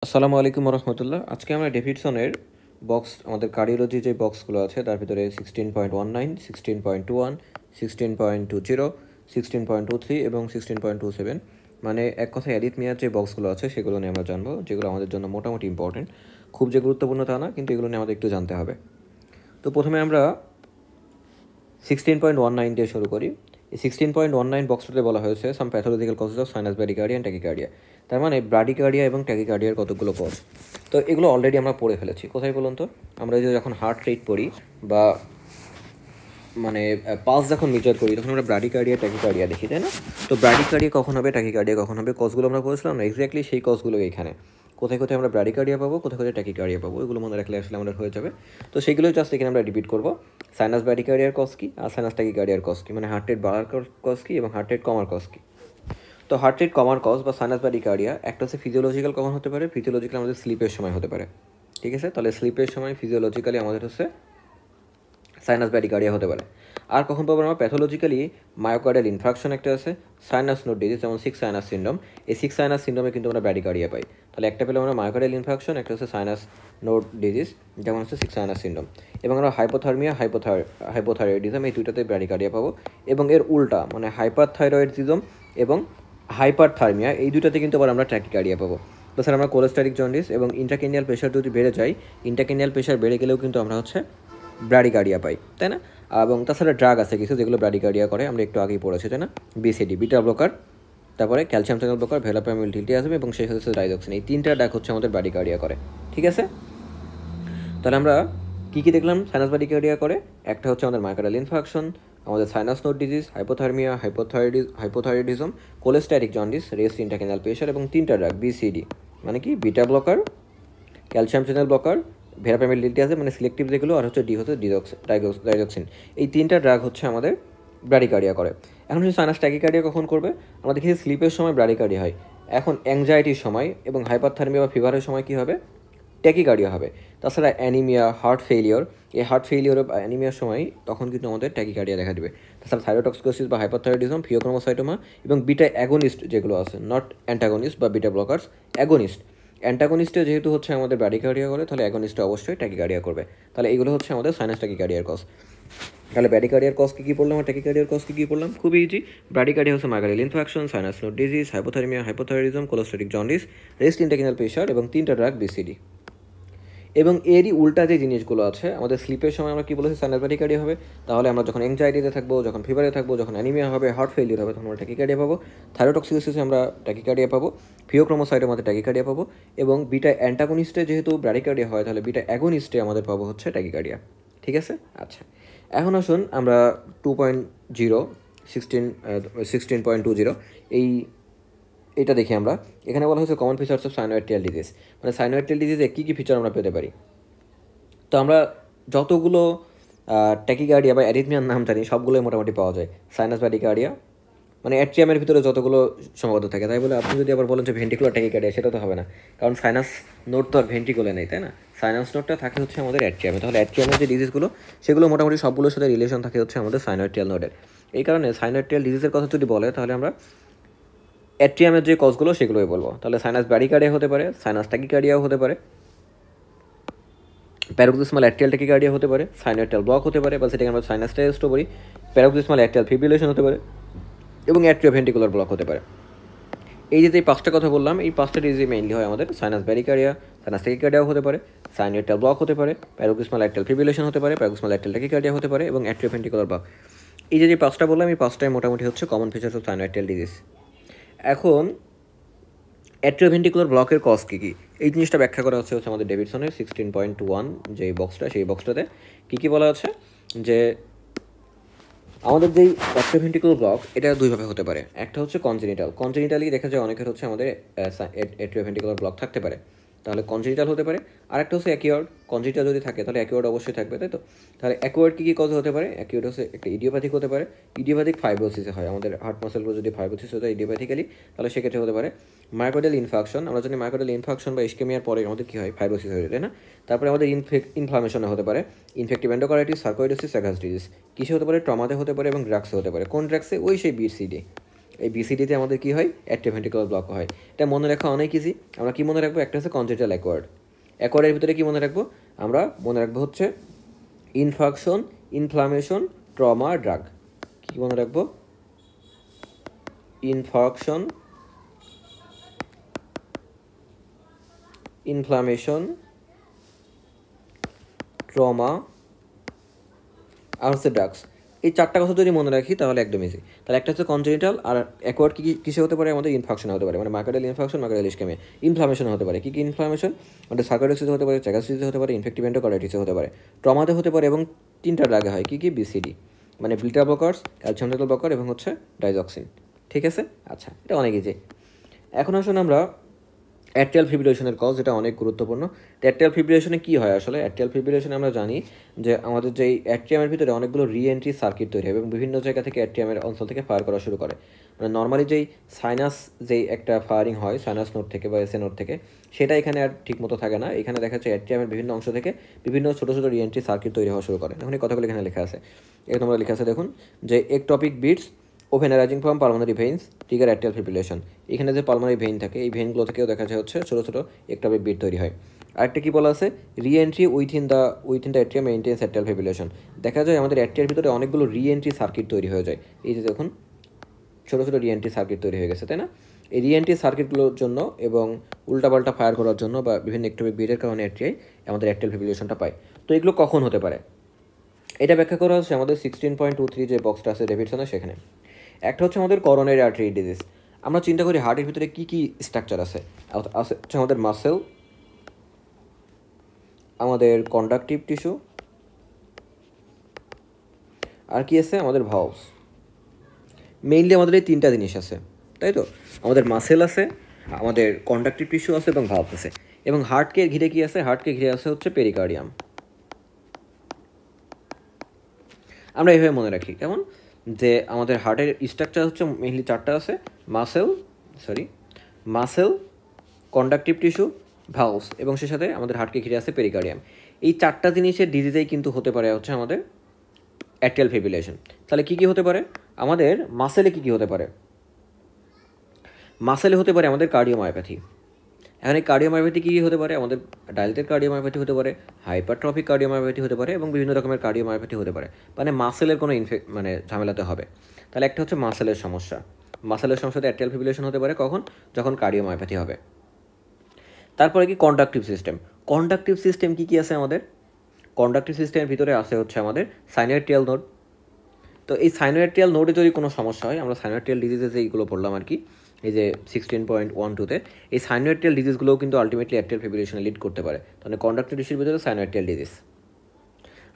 আসসালামু আলাইকুম রহমতুল্লাহ। আজকে আমরা ডেভিডসনের বক্স, আমাদের কার্ডিওলজি যে বক্সগুলো আছে তার ভিতরে 16.19, 16.21, 16.20, 16.23 এবং 16.27, মানে এক কথায় অ্যারিথমিয়ার যে বক্সগুলো আছে সেগুলো নিয়ে আমরা জানবো, যেগুলো আমাদের জন্য মোটামুটি ইম্পর্টেন্ট। খুব যে গুরুত্বপূর্ণ তা না, কিন্তু এগুলো নিয়ে আমাদের একটু জানতে হবে। তো প্রথমে আমরা 16.19 দিয়ে শুরু করি। এই 16.19 বক্সটাতে বলা হয়েছে some pathological causes of sinus bradycardia and tachycardia. তার মানে ব্র্যাডিকার্ডিয়া এবং ট্যাকিকার্ডিয়ার কতগুলো কজ। তো এগুলো অলরেডি আমরা পড়ে ফেলেছি। কোথায় বলুন তো? আমরা যে যখন হার্ট রেট পড়ি বা মানে পালস যখন মেজার করি তখন আমরা ব্র্যাডিকার্ডিয়া ট্যাকিকার্ডিয়া দেখি, তাই না? তো ব্র্যাডিকার্ডিয়া কখন হবে, ট্যাকিকার্ডিয়া কখন হবে, কজগুলো আমরা পড়েছিলাম না, এক্স্যাক্টলি সেই কজগুলো এখানে। কোথায় কোথায় আমরা ব্র্যাডিকার্ডিয়া পাবো, কোথায় কোথায় ট্যাকিকার্ডিয়া পাবো, এগুলো মনে রাখলে আসলে আমাদের হয়ে যাবে। তো সেগুলোই জাস্ট এখানে আমরা রিপিট করবো। সাইনাস ব্র্যাডিকার্ডিয়ার কজ কী আর সাইনাস ট্যাকিকার্ডিয়ার কজ কী, মানে হার্ট রেট বাড়ার কজ কী এবং হার্ট রেট কমার কজ কী। তো হার্ট রেট কমার কজ বা সাইনাস ব্র্যাডিকার্ডিয়া একটা হচ্ছে ফিজিওলজিক্যাল কখন হতে পারে, ফিজিওলজিক্যাল আমাদের স্লিপের সময় হতে পারে, ঠিক আছে? তাহলে স্লিপের সময় ফিজিওলজিক্যালি আমাদের হচ্ছে সাইনাস ব্র্যাডিকার্ডিয়া হতে পারে। আর কখন পাবো আমরা প্যাথোলজিক্যালি মায়োকার্ডিয়াল ইনফ্রাকশন একটা আছে, সাইনাস নোড ডিজিজ, যেমন 6 সাইনাস সিন্ড্রোম। এই 6 সাইনাস সিন্ড্রোমে কিন্তু আমরা ব্র্যাডিকার্ডিয়া পাই। তাহলে একটা পেলে আমরা মায়োকার্ডিয়াল ইনফ্রাকশন, একটা হচ্ছে সাইনাস নোড ডিজিজ, যেমন হচ্ছে 6 সাইনাস সিন্ড্রোম। এবং আমরা হাইপোথার্মিয়া, হাইপোথাইরয়েডিজম, এই দুইটাতে ব্র্যাডিকার্ডিয়া পাবো। এবং এর উল্টা মানে হাইপারথাইরয়েডিজম এবং হাইপারথার্মিয়া, এই দুইটাতে কিন্তু আবার আমরা ট্যাকিকার্ডিয়া পাবো। তাছাড়া আমরা কোলেস্টারিক জন্ডিস এবং ইন্ট্রাক্রেনিয়াল প্রেশার যদি বেড়ে যায়, ইন্ট্রাক্রেনিয়াল প্রেশার বেড়ে গেলেও কিন্তু আমরা হচ্ছে ব্র্যাডিকার্ডিয়া পাই, তাই না? এবং তাছাড়া ড্রাগ আছে কিছু যেগুলো ব্র্যাডিকার্ডিয়া করে, আমরা একটু আগেই পড়েছি, তাই না? বিসিডি, বিটা ব্লকার, তারপরে ক্যালসিয়াম চ্যানেল ব্লকার, ভেলাপ্যামিল ডিলটিয়াজম এবং শেষ হচ্ছে ডাইজক্সিন। এই তিনটা ড্রাগ হচ্ছে আমাদের ব্র্যাডিকার্ডিয়া করে, ঠিক আছে? তাহলে আমরা কী কী দেখলাম সাইনাস ব্র্যাডিকার্ডিয়া করে? একটা হচ্ছে আমাদের মায়োকার্ডিয়াল ইনফাকশন, আমাদের sinus node disease, hypothermia, hypothyroidism, cholestatic jaundice, raised intracranial pressure এবং তিনটা ড্রাগ বিসিডি, মানে কি beta blocker, calcium channel blocker, verapamil diltiazem মানে সিলেক্টিভ যেগুলো, আর হচ্ছে ডি হচ্ছে ডাইজক্সিন। এই তিনটা ড্রাগ হচ্ছে আমাদের ব্র্যাডিকার্ডিয়া করে। এখন হচ্ছে সাইনাস ট্যাকিকার্ডিয়া কখন করবে? আমরা দেখি স্লিপের সময় ব্র্যাডিকার্ডিয়া হয়। এখন অ্যাংজাইটির সময় এবং হাইপারথার্মিয়া বা ফিভারের সময় কী হবে? ট্যাকিকার্ডিয়া হবে। তাছাড়া অ্যানিমিয়া, হার্ট ফেলিওর, এই হার্ট ফেলিওর বা অ্যানিমিয়ার সময় তখন কিন্তু আমাদের ট্যাকিকার্ডিয়া দেখা দেবে। তাছাড়া থাইরোটক্সিকোসিস বা হাইপারথাইরয়েডিজম, ফিওক্রোমোসাইটোমা এবং বিটা অ্যাগোনিস্ট যেগুলো আছে, নট অ্যান্টাগনিস্ট বা বিটা ব্লকার্স, অ্যাগোনিস্ট। অ্যান্টাগনিস্টে যেহেতু হচ্ছে আমাদের ব্র্যাডিকার্ডিয়া করে, তাহলে অ্যাগনিস্টে অবশ্যই ট্যাকিকার্ডিয়া করবে। তাহলে এগুলো হচ্ছে আমাদের সাইনাস ট্যাকিকার্ডিয়ার কজ। তাহলে ব্র্যাডিকার্ডিয়ার কজ কী পড়লাম আর ট্যাকিকার্ডিয়ার কজ কী পড়লাম? খুবই ইজি। ব্র্যাডিকার্ডিয়া হচ্ছে myocardial infarction, sinus node disease, hypothermia, hypothyroidism, cholestatic jaundice, raised intracranial pressure এবং তিনটা ড্রাগ বিসিডি। এবং এরই উল্টা যে জিনিসগুলো আছে, আমাদের স্লিপের সময় আমরা কী বলেছি? সাইনাস ব্র্যাডিকার্ডিয়া হবে। তাহলে আমরা যখন অ্যাংজাইটিতে থাকবো, যখন ফিভারে থাকবো, যখন অ্যানিমিয়া হবে, হার্ট ফেলিয়ার হবে, তখন আমরা ট্যাকিকার্ডিয়া পাবো। থাইরোটক্সিকোসিসে আমরা ট্যাকিকার্ডিয়া পাবো, ফিওক্রোমোসাইটোমাতে ট্যাকিকার্ডিয়া পাবো। এবং বিটা অ্যান্টাগনিস্টে যেহেতু ব্র্যাডিকার্ডিয়া হয়, তাহলে বিটা অ্যাগোনিস্টে আমাদের পাবো হচ্ছে ট্যাকিকার্ডিয়া, ঠিক আছে? আচ্ছা, এখন আসুন আমরা 2.0, 16.20 এই এটা দেখি আমরা। এখানে বলা হচ্ছে কমন ফিচার্স অফ সাইনোয়ার্টিয়াল ডিজিজ, মানে সাইনোয়ার্টিয়াল ডিজিজে কী কী ফিচার আমরা পেতে পারি। তো আমরা যতগুলো ট্যাকিকার্ডিয়া বা অ্যারিথমিয়ার নাম জানি সবগুলোই মোটামুটি পাওয়া যায়। সাইনাস ব্র্যাডিকার্ডিয়া মানে অ্যাট্রিয়ামের ভিতরে যতগুলো সীমাবদ্ধ থাকে, তাই বলে আপনি যদি আবার বলেন যে ভেন্ট্রিকুলার ট্যাকিকার্ডিয়া, সেটা তো হবে না, কারণ সাইনাস নোড তো আর ভেন্ট্রিকুলে নেই, তাই না? সাইনাস নোডটা থাকে হচ্ছে আমাদের অ্যাট্রিয়ামে। তাহলে অ্যাট্রিয়ামের যে ডিজিজগুলো সেগুলো মোটামুটি সবগুলোর সাথে রিলেশন থাকে হচ্ছে আমাদের সাইনোয়ার্টিয়াল নোডের। এই কারণে সাইনোয়ার্টিয়াল ডিজিজের কথা যদি বলে, তাহলে আমরা অ্যাট্রিয়ামের যে কজগুলো সেগুলোই বলবো। তাহলে সাইনাস ব্র্যাডিকার্ডিয়া হতে পারে, সাইনাস ট্যাকিকার্ডিয়াও হতে পারে, প্যারোক্সিসমাল অ্যাট্রিয়াল ট্যাকিকার্ডিয়া হতে পারে, সাইনোয়ার্টিয়াল ব্লক হতে পারে, বা সেটাকে আমরা সাইনাস টেস্টও বলি, প্যারোক্সিসমাল অ্যাট্রিয়াল ফিব্রিলেশন হতে পারে এবং অ্যাট্রিওভেন্ট্রিকুলার ব্লক হতে পারে। এই যে পাঁচটা কথা বললাম, এই পাঁচটা ডিজিজ মেইনলি হয় আমাদের সাইনাস ব্র্যাডিকার্ডিয়া, সাইনাস ট্যাকিকার্ডিয়াও হতে পারে, সাইনোয়ার্টিয়াল ব্লক হতে পারে, প্যারোক্সিসমাল অ্যাট্রিয়াল ফিব্রিলেশন হতে পারে, প্যারোক্সিসমাল অ্যাট্রিয়াল ট্যাকিকার্ডিয়া হতে পারে এবং অ্যাট্রিওভেন্ট্রিকুলার ব্লক। এই যে পাঁচটা বললাম, এই পাঁচটাই মোটামুটি হচ্ছে কমন ফিচার্স অফ সাইনোয়ার্টিয়াল ডিজিজ। এখন অ্যাট্রিওভেন্ট্রিকুলার ব্লকের কজ কী কী, এই জিনিসটা ব্যাখ্যা করা হচ্ছে আমাদের ডেভিডসনের 16.1 যে বক্সটা, সেই বক্সটাতে কী কী বলা আছে যে আমাদের যেই অ্যাট্রিওভেন্ট্রিকুলার ব্লক, এটা দুইভাবে হতে পারে। একটা হচ্ছে কনজেনিটালি দেখা যায় অনেকের হচ্ছে আমাদের অ্যাট্রিওভেন্ট্রিকুলার ব্লক থাকতে পারে, তাহলে কনজেনিটাল হতে পারে। আরেকটা হচ্ছে অ্যাকিওয়ার্ড, কনজেনিটাল যদি থাকে তাহলে অ্যাকিওয়ার্ড অবশ্যই থাকবে, তাই তো? তাহলে অ্যাকিওয়ার্ড কী কী কজ হতে পারে? অ্যাকিওয়ার্ড হচ্ছে একটা ইডিওপ্যাথিক হতে পারে, ইডিওপ্যাথিক ফাইব্রোসিসে হয়, আমাদের হার্ট মাসেলগুলো যদি ফাইব্রোসিস হতে হয় ইডিওপ্যাথিক্যালি, তাহলে সেক্ষেত্রে হতে পারে মায়োকার্ডিয়াল ইনফাকশন। আমরা জানি মায়োকার্ডিয়াল ইনফাকশন বা ইস্কেমিয়ার পরে আমাদের কী হয়? ফাইব্রোসিস হয়ে যায়, তাই না? তারপরে আমাদের ইনফ্লামেশনে হতে পারে, ইনফেক্টিভ এন্ডোকার্ডিটিস, সার্কোইডোসিস, স্যাগাস ডিজিজ। কিসে হতে পারে? ট্রমাতে হতে পারে এবং ড্রাগসে হতে পারে। কোন ড্রাগসে? ওই সেই বিসিডি। এই বিসিডিতে আমাদের কী হয়, অ্যাট্রিয়াল ভেন্ট্রিকুলার ব্লক হয়। এটা মনে রাখা অনেক ইজি। আমরা কী মনে রাখবো, একটা হচ্ছে কনজেনিটাল অ্যাকোয়ার্ড। অ্যাকোয়ার্ডের ভিতরে কী মনে রাখবো, আমরা মনে রাখবো হচ্ছে ইনফাকশন, ইনফ্লামেশন, ট্রমা, ড্রাগ। কী মনে রাখবো, ইনফাকশন, ইনফ্লামেশন, ট্রমা আর হচ্ছে ড্রাগস। এই চারটা কথা যদি মনে রাখি তাহলে একদম ইজি। তাহলে একটা হচ্ছে কনজেনিটাল, আর অ্যাকোয়ার্ড কী কিসে হতে পারে, আমাদের ইনফেকশন হতে পারে, মানে myocardial infection, myocardial ischaemia. Inflammation হতে পারে, কী কী ইনফ্লামেশন, আমাদের সার্কাইটিসে হতে পারে, চ্যাগাসিসে হতে পারে, ইনফেক্টিভ এন্ডোকার্ডাইটিসে হতে পারে, ট্রমাতে হতে পারে, এবং 3টা ড্রাগে হয়, কী কী, বিসিডি, মানে beta blockers, calcium channel blocker এবং হচ্ছে ডাইজক্সিন। ঠিক আছে, আচ্ছা, এটা অনেক ইজি। এখন আসুন আমরা অ্যাট্রিয়াল ফিব্রিলেশনের কজ, এটা অনেক গুরুত্বপূর্ণ। তো অ্যাট্রিয়াল ফিব্রিলেশনে কী হয় আসলে, অ্যাট্রিয়াল ফিব্রিলেশনে আমরা জানি যে আমাদের যেই অ্যাট্রিয়ামের ভিতরে অনেকগুলো রিএন্ট্রি সার্কিট তৈরি হয় এবং বিভিন্ন জায়গা থেকে অ্যাট্রিয়ামের অঞ্চল থেকে ফায়ার করা শুরু করে। মানে নর্মালি যেই সাইনাস, যেই একটা ফায়ারিং হয় সাইনাস নোড থেকে বা এসএ নোড থেকে, সেটা এখানে আর ঠিকমতো থাকে না। এখানে দেখা যাচ্ছে অ্যাট্রিয়ামের বিভিন্ন অংশ থেকে বিভিন্ন ছোটো ছোটো রিএন্ট্রি সার্কিট তৈরি হওয়া শুরু করে। এখন এই কথাগুলো এখানে লেখা আছে, এখানে আমরা লেখা আছে দেখুন, যে একটপিক বিটস ওভেন arising from pulmonary veins trigger atrial fibrillation. এখানে যে পালমোনারি ভেইন থাকে, এই ভেইনগুলো থেকেও দেখা যায় হচ্ছে ছোটো ছোটো একটপিক বিট তৈরি হয়। আরেকটা কী বলা আছে, re-entry within the atrium maintenance atrial fibrillation. দেখা যায় আমাদের অ্যাট্রিয়ার ভিতরে অনেকগুলো রিএন্ট্রি সার্কিট তৈরি হয়ে যায়। এই যে দেখুন ছোটো ছোটো রিএন্ট্রি সার্কিট তৈরি হয়ে গেছে, তাই না? এই রিএন্ট্রি সার্কিটগুলোর জন্য এবং উল্টাপাল্টা ফায়ার করার জন্য বা বিভিন্ন একটপিক বিটের কারণে অ্যাট্রিয়ায় আমাদের অ্যাট্রিয়াল ফিব্রিলেশনটা পায়। তো এগুলো কখন হতে পারে, এটা ব্যাখ্যা করা হচ্ছে আমাদের 16.23 যে বক্সটা আছে ডেভিডসনের, সেখানে। একটা হচ্ছে আমাদের করোনারি আর্টারি ডিজিজ। আমরা চিন্তা করি হার্টের ভিতরে কী কী স্ট্রাকচার আছে। হচ্ছে আমাদের মাসেল, আমাদের কন্ডাকটিভ টিস্যু, আর কি আছে, আমাদের ভালভস। মেইনলি আমাদের এই 3টা জিনিস আছে, তাই তো? আমাদের মাসেল আছে, আমাদের কন্ডাকটিভ টিস্যু আছে এবং ভালভ আছে। এবং হার্টকে ঘিরে কী আছে, হার্টকে ঘিরে আছে হচ্ছে পেরিকার্ডিয়াম। আমরা এইভাবে মনে রাখি কেমন, যে আমাদের হার্টের স্ট্রাকচার হচ্ছে মেইনলি 4টা আছে, মাসেল, কন্ডাকটিভ টিস্যু, ভালভস এবং সে সাথে আমাদের হার্টকে ঘিরে আছে পেরিকার্ডিয়াম। এই 4টা জিনিসের ডিজিজেই কিন্তু হতে পারে হচ্ছে আমাদের অ্যাট্রিয়াল ফিব্রিলেশন। তাহলে কী কী হতে পারে, আমাদের মাসেলে কী কী হতে পারে, মাসেলে হতে পারে আমাদের কার্ডিওমায়োপ্যাথি। এখন এই কার্ডিওমায়োপ্যাথি কী কী হতে পারে, আমাদের ডায়ালিটেড কার্ডিওমায়োপ্যাথি হতে পারে, হাইপারট্রফিক কার্ডিওমায়োপ্যাথি হতে পারে এবং বিভিন্ন রকমের কার্ডিওমায়োপ্যাথি হতে পারে। মানে মাসেলের কোনো মানে ঝামেলাতে হবে। তাহলে একটা হচ্ছে মাসেলের সমস্যা, মাসেলের সমস্যাতে অ্যাট্রিয়াল ফিব্রিলেশন হতে পারে কখন, যখন কার্ডিওমায়োপ্যাথি হবে। তারপরে কি কন্ডাকটিভ সিস্টেম, কন্ডাকটিভ সিস্টেম কী কী আছে আমাদের, কন্ডাকটিভ সিস্টেমের ভিতরে আছে হচ্ছে আমাদের সাইনোয়াট্রিয়াল নোড। তো এই সাইনোয়াট্রিয়াল নোডে যদি কোনো সমস্যা হয়, আমরা সাইনোয়াট্রিয়াল ডিজিজে যেইগুলো পড়লাম আর কি, এই যে 16.12-তে, এই সাইনোয়াট্রিয়াল ডিজিজগুলোও কিন্তু আলটিমেটলি অ্যাট্রিয়াল ফিব্রিলেশনে লিড করতে পারে। তাহলে কন্ডাকটিভ টিস্যুর ভিতরে সাইনোয়াট্রিয়াল ডিজিজ।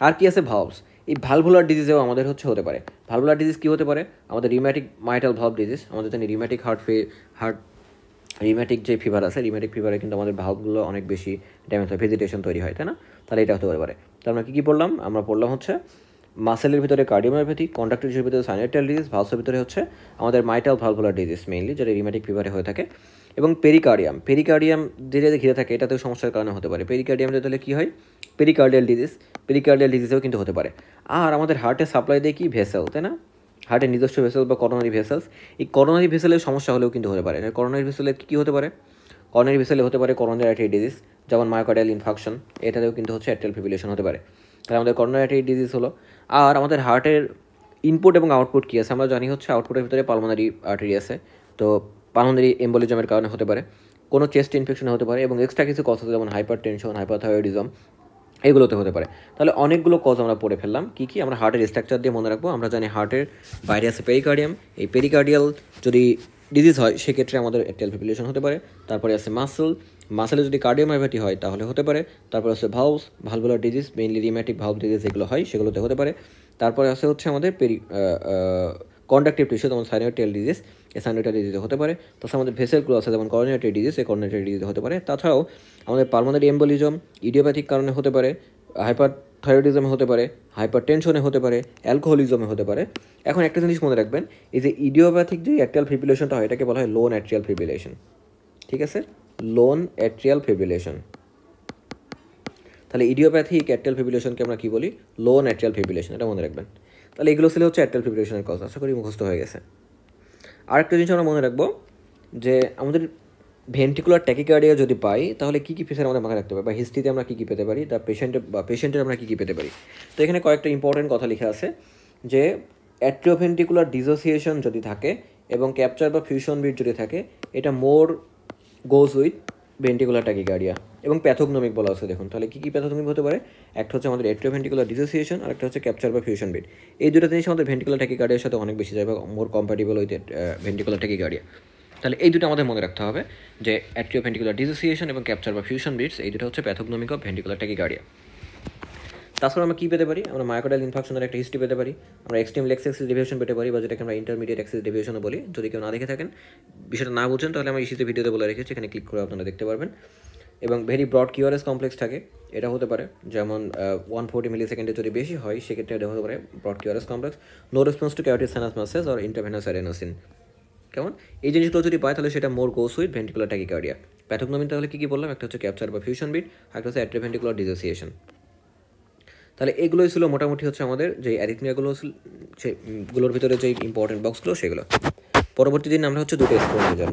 আর কি আছে, ভালভস। এই ভালভুলার ডিজিজেও আমাদের হতে পারে। ভালভুলার ডিজিজ কী হতে পারে, আমাদের রিম্যাটিক মাইটাল ভালভ ডিজিজ। আমাদের জানি রিম্যাটিক রিম্যাটিক যে ফিভার আছে, রিম্যাটিক ফিভারে কিন্তু আমাদের ভালভগুলো অনেক বেশি ড্যামেজ হয়, ভেজিটেশন তৈরি হয়, তাই না? তাহলে এটা হতে পারে। তো আমরা কী পড়লাম, আমরা পড়লাম হচ্ছে মাসেলের ভিতরে কার্ডিওমায়োপ্যাথি, কন্ডাকটিভ টিস্যুর ভিতরে সাইনোয়াট্রিয়াল ডিজিজ, ভালভসের ভিতরে হচ্ছে আমাদের মাইটাল ভালভুলার ডিজিজ মেইনলি, যেটা রিম্যাটিক ফিভারে হয়ে থাকে। এবং পেরিকার্ডিয়াম ধীরে ধীরে ঘিরে থাকে, এটাতেও সমস্যার কারণে হতে পারে। পেরিকার্ডিয়ামে তাহলে কী হয়, পেরিকার্ডিয়াল ডিজিজেও কিন্তু হতে পারে। আর আমাদের হার্টে সাপ্লাই দেয় কি, ভেসেল, তাই না? হার্টের নিজস্ব ভেসেল বা করোনারি ভেসেলস। এই করোনারি ভেসেলের সমস্যা হলেও কিন্তু হতে পারে। করোনারি ভেসেলের কী হতে পারে, করোনারি ভেসেলে হতে পারে করোনারি আর্টারি ডিজিজ, যেমন মায়োকার্ডিয়াল ইনফাকশন, এটাতেও কিন্তু হচ্ছে অ্যাট্রিয়াল ফিব্রিলেশন হতে পারে। তাহলে আমাদের করোনারি আর্টারি ডিজিজ হলো। আর আমাদের হার্টের ইনপুট এবং আউটপুট কী আছে, আমরা জানি হচ্ছে আউটপুটের ভিতরে পালমোনারি আর্টারি আছে। তো পালমোনারি এম্বোলিজমের কারণে হতে পারে, কোনো চেস্ট ইনফেকশন হতে পারে, এবং এক্সট্রা কিছু কজ আছে যেমন হাইপার টেনশন, হাইপারথাইরয়েডিজম, এগুলোতে হতে পারে। তাহলে অনেকগুলো কজ আমরা পড়ে ফেললাম। কী কী, আমরা হার্টের স্ট্রাকচার দিয়ে মনে রাখবো। আমরা জানি হার্টের বাইরে আছে পেরিকার্ডিয়াম, এই পেরিকার্ডিয়াল যদি ডিজিজ হয় সেক্ষেত্রে আমাদের অ্যাট্রিয়াল ফিব্রিলেশন হতে পারে। তারপরে আছে মাসেলে যদি কার্ডিওমায়োপ্যাথি হয় তাহলে হতে পারে। তারপরে আছে valvular disease, mainly rheumatic valve disease যেগুলো হয় সেগুলোতে হতে পারে। তারপরে আছে হচ্ছে আমাদের কন্ডাকটিভ টিস্যু, যেমন সাইনোয়াট্রিয়াল ডিজিজ, এই সাইনোয়াট্রিয়াল ডিজিজে হতে পারে। তাছাড়া আমাদের ভেসেলগুলো আছে যেমন করোনারি আর্টারি ডিজিজ, এই করোনারি আর্টারি ডিজিজে হতে পারে। তাছাড়াও আমাদের পালমোনারি এম্বোলিজম ইডিওপ্যাথিক কারণে হতে পারে, হাইপারথাইরয়েডিজমে হতে পারে, হাইপার টেনশনে হতে পারে, অ্যালকোহলিজমে হতে পারে। এখন একটা জিনিস মনে রাখবেন, এই যে ইডিওপ্যাথিক যে অ্যাট্রিয়াল ফিব্রিলেশনটা হয় এটাকে বলা হয় লোন অ্যাট্রিয়াল ফিব্রিলেশন। ঠিক আছে, লোন অ্যাট্রিয়াল ফিব্রিলেশন। তাহলে ইডিওপ্যাথিক অ্যাট্রিয়াল ফিব্রিলেশনকে আমরা কী বলি, লোন অ্যাট্রিয়াল ফিব্রিলেশন, এটা মনে রাখবেন। তাহলে এগুলো ছিল হচ্ছে অ্যাট্রিয়াল ফিব্রিলেশনের কজ। আশা করি মুখস্থ হয়ে গেছে। আরেকটা জিনিস আমরা মনে রাখবো যে আমাদের ভেন্ট্রিকুলার ট্যাকিকার্ডিয়া যদি পাই তাহলে কী কী ফিচার আমাদের মাথায় রাখতে হবে, বা হিস্ট্রিতে আমরা কী কী পেতে পারি, পেশেন্টের আমরা কী কী পেতে পারি। তো এখানে কয়েকটা ইম্পর্টেন্ট কথা লেখা আছে যে অ্যাট্রিওভেন্ট্রিকুলার ডিসোসিয়েশন যদি থাকে এবং ক্যাপচার বা ফিউশন বিট যদি থাকে, এটা মোর গোজ উইথ ভেন্ট্রিকুলার ট্যাকিকার্ডিয়া এবং প্যাথোগনমিক বলা আছে। দেখুন তাহলে কী কী প্যাথোগনমিক হতে পারে, একটা হচ্ছে আমাদের অ্যাট্রিওভেন্ট্রিকুলার ডিসোসিয়েশন আর একটা হচ্ছে ক্যাপচার বা ফিউশন বিট। এই দুটো জিনিস আমাদের ভেন্ট্রিকুলার ট্যাকিকার্ডিয়ার সাথে অনেক বেশি যায় বা মোর কম্প্যাটিবল উইথ ভেন্ট্রিকুলার ট্যাকিকার্ডিয়া। তাহলে এই দুটো আমাদের মনে রাখতে হবে যে অ্যাট্রিওভেন্ট্রিকুলার ডিসোসিয়েশন এবং ক্যাপচার বা ফিউশন বিটস, এই দুটো হচ্ছে প্যাথোগনমিক অফ ভেন্ট্রিকুলার ট্যাকিকার্ডিয়া। তাছাড়া আমরা কী পেতে পারি, আমরা মায়োকার্ডিয়াল ইনফাকশনের একটা হিস্ট্রি পেতে পারি, আমরা এক্সট্রিম লেক্স এক্সিস ডেভিয়েশন পেতে পারি, বা যেটাকে আমরা ইন্টারমিডিয়েট এক্সিস ডেভিয়েশনও বলি। যদি কেউ না দেখে থাকেন, বিষয়টা না বুঝেন, তাহলে আমি ইসিতে ভিডিওতে বলে রেখেছি, এখানে ক্লিক করে আপনারা দেখতে পারবেন। এবং ভেরি ব্রড কিউআরএস কমপ্লেক্স থাকে, এটা হতে পারে যেমন 140 মিলি সেকেন্ডে যদি বেশি হয় সেক্ষেত্রে এটা হতে পারে broad QRS complex. No response to carotid sinus massage or intravenous adenosine. কেমন এই জিনিসগুলো যদি পায় তাহলে সেটা more goes with ventricular tachycardia. Pathognomy তাহলে কী কী বললাম, একটা হচ্ছে ক্যাপচার বা ফিউশন বিট, একটা হচ্ছে অ্যাট্রিওভেন্ট্রিকুলার ডিসোসিয়েশন। তাহলে এগুলোই ছিল মোটামুটি হচ্ছে আমাদের যে অ্যারিথমিয়াগুলো সেগুলোর ভিতরে যে ইম্পর্টেন্ট বক্সগুলো সেগুলো। পরবর্তী দিন আমরা হচ্ছে দুটো এক্সপ্লোর জানবো।